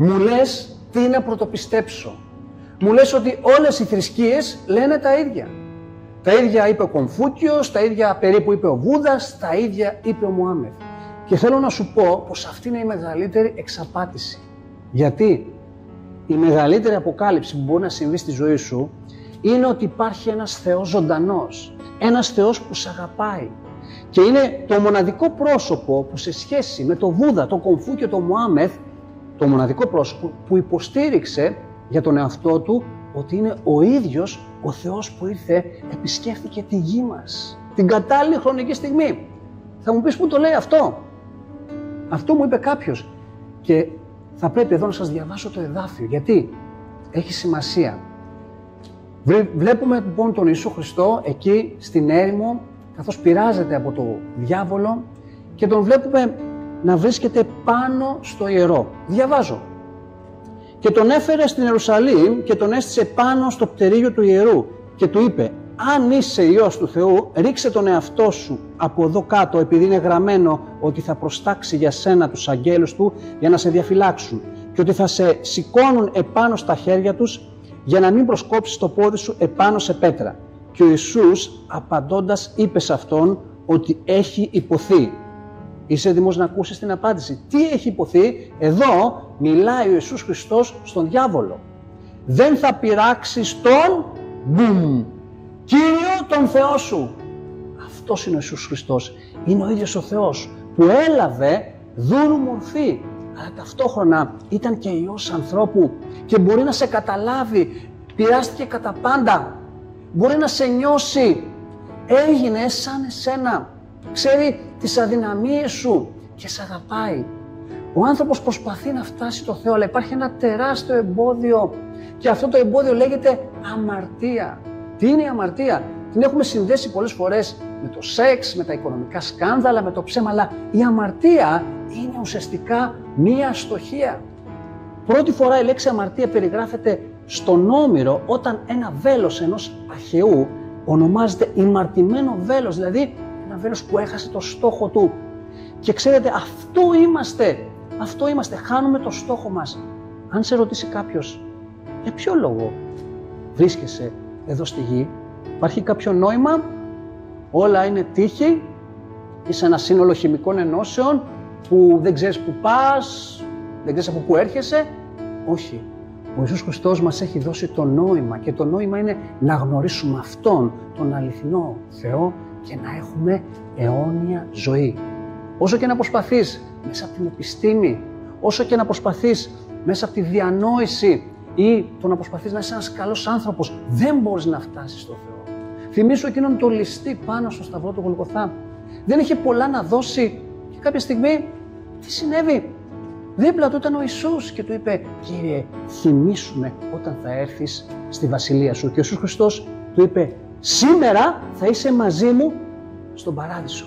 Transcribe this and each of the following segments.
Μου λες τι να πρωτοπιστέψω. Μου λες ότι όλες οι θρησκείες λένε τα ίδια. Τα ίδια είπε ο Κομφούκιος, τα ίδια περίπου είπε ο Βούδας, τα ίδια είπε ο Μωάμεθ. Και θέλω να σου πω πως αυτή είναι η μεγαλύτερη εξαπάτηση. Γιατί η μεγαλύτερη αποκάλυψη που μπορεί να συμβεί στη ζωή σου είναι ότι υπάρχει ένας Θεός ζωντανός, ένας Θεός που σ' αγαπάει. Και είναι το μοναδικό πρόσωπο που σε σχέση με το Βούδα, το Κομφούκιο, το Μωάμεθ, το μοναδικό πρόσωπο που υποστήριξε για τον εαυτό του ότι είναι ο ίδιος ο Θεός που ήρθε, επισκέφθηκε τη γη μας, την κατάλληλη χρονική στιγμή. Θα μου πεις πού το λέει αυτό. Αυτό μου είπε κάποιος και θα πρέπει εδώ να σας διαβάσω το εδάφιο, γιατί έχει σημασία. Βλέπουμε λοιπόν τον Ιησού Χριστό εκεί στην έρημο, καθώς πειράζεται από το διάβολο και τον βλέπουμε να βρίσκεται πάνω στο ιερό. Διαβάζω. Και τον έφερε στην Ιερουσαλήμ και τον έστησε πάνω στο πτερίγιο του ιερού και του είπε: αν είσαι Υιός του Θεού, ρίξε τον εαυτό σου από εδώ κάτω, επειδή είναι γραμμένο ότι θα προστάξει για σένα τους αγγέλους του για να σε διαφυλάξουν και ότι θα σε σηκώνουν επάνω στα χέρια τους για να μην προσκόψεις το πόδι σου επάνω σε πέτρα. Και ο Ιησούς απαντώντας είπε σε αυτόν ότι έχει υποθεί. Είσαι έτοιμος να ακούσεις την απάντηση. Τι έχει υποθεί? Εδώ μιλάει ο Ιησούς Χριστός στον διάβολο. Δεν θα πειράξεις τον Κύριο τον Θεό σου. Αυτός είναι ο Ιησούς Χριστός. Είναι ο ίδιος ο Θεός που έλαβε δούρου μορφή, αλλά ταυτόχρονα ήταν και Υιός ανθρώπου και μπορεί να σε καταλάβει. Πειράστηκε κατά πάντα. Μπορεί να σε νιώσει. Έγινε σαν εσένα. Ξέρει τις αδυναμίες σου και σε αγαπάει. Ο άνθρωπος προσπαθεί να φτάσει στο Θεό, αλλά υπάρχει ένα τεράστιο εμπόδιο και αυτό το εμπόδιο λέγεται αμαρτία. Τι είναι η αμαρτία? Την έχουμε συνδέσει πολλές φορές με το σεξ, με τα οικονομικά σκάνδαλα, με το ψέμα, αλλά η αμαρτία είναι ουσιαστικά μία αστοχία. Πρώτη φορά η λέξη αμαρτία περιγράφεται στον Όμηρο όταν ένα βέλος ενός αχαιού ονομάζεται ημαρτημένο βέλος, δηλαδή ένα βέλος που έχασε το στόχο του. Και ξέρετε, αυτό είμαστε, χάνουμε το στόχο μας. Αν σε ρωτήσει κάποιος, για ποιο λόγο βρίσκεσαι εδώ στη γη, υπάρχει κάποιο νόημα, όλα είναι τύχη, είσαι ένα σύνολο χημικών ενώσεων που δεν ξέρεις που πας, δεν ξέρεις από πού έρχεσαι? Όχι. Ο Ιησούς Χριστός μας έχει δώσει το νόημα και το νόημα είναι να γνωρίσουμε Αυτόν, τον αληθινό Θεό και να έχουμε αιώνια ζωή. Όσο και να προσπαθείς μέσα από την επιστήμη, όσο και να προσπαθείς μέσα από τη διανόηση ή το να προσπαθείς να είσαι ένας καλός άνθρωπος, δεν μπορείς να φτάσεις στο Θεό. Θυμήσου εκείνον το ληστή πάνω στο σταυρό του Γολγοθά. Δεν είχε πολλά να δώσει και κάποια στιγμή τι συνέβη? Δίπλα του ήταν ο Ιησούς και του είπε: Κύριε, θυμήσου με όταν θα έρθεις στη βασιλεία σου. Και ο Ιησούς Χριστός του είπε: σήμερα θα είσαι μαζί μου στον παράδεισο.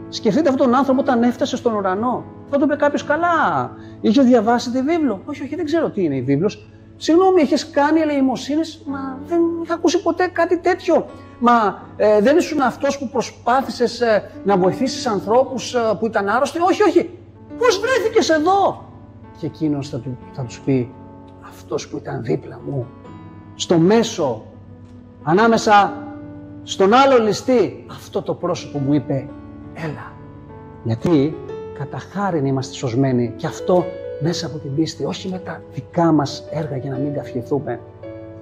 Σκεφτείτε αυτόν τον άνθρωπο όταν έφτασε στον ουρανό. Θα του είπε κάποιος: καλά, είχε διαβάσει τη βίβλο? Όχι, δεν ξέρω τι είναι η βίβλος. Συγγνώμη, έχεις κάνει ελεημοσύνες? Μα δεν είχα ακούσει ποτέ κάτι τέτοιο. Μα δεν ήσουν αυτός που προσπάθησες να βοηθήσεις ανθρώπους που ήταν άρρωστοι? Όχι. Πώς βρέθηκες εδώ? Και εκείνος θα τους πει: αυτός που ήταν δίπλα μου, στο μέσο, ανάμεσα στον άλλο ληστή, αυτό το πρόσωπο μου είπε: έλα. Γιατί κατά χάριν είμαστε σωσμένοι και αυτό μέσα από την πίστη, όχι με τα δικά μας έργα για να μην καυχηθούμε.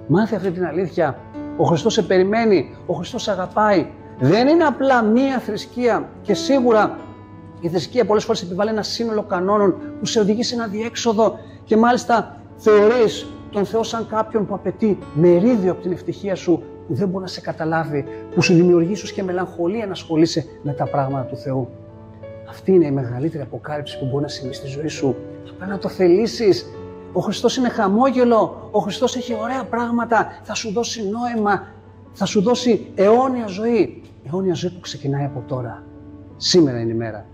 Μάθε αυτή την αλήθεια. Ο Χριστός σε περιμένει, ο Χριστός σε αγαπάει. Δεν είναι απλά μία θρησκεία και σίγουρα η θρησκεία πολλές φορές επιβάλλει ένα σύνολο κανόνων που σε οδηγεί σε ένα διέξοδο και μάλιστα θεωρείς τον Θεό σαν κάποιον που απαιτεί μερίδιο από την ευτυχία σου, που δεν μπορεί να σε καταλάβει, που σου δημιουργεί ίσως και μελαγχολία να ασχολείσαι με τα πράγματα του Θεού. Αυτή είναι η μεγαλύτερη αποκάλυψη που μπορεί να συμβεί στη ζωή σου. Απλά να το θελήσεις. Ο Χριστός είναι χαμόγελο, ο Χριστός έχει ωραία πράγματα, θα σου δώσει νόημα, θα σου δώσει αιώνια ζωή. Αιώνια ζωή που ξεκινάει από τώρα. Σήμερα είναι η μέρα.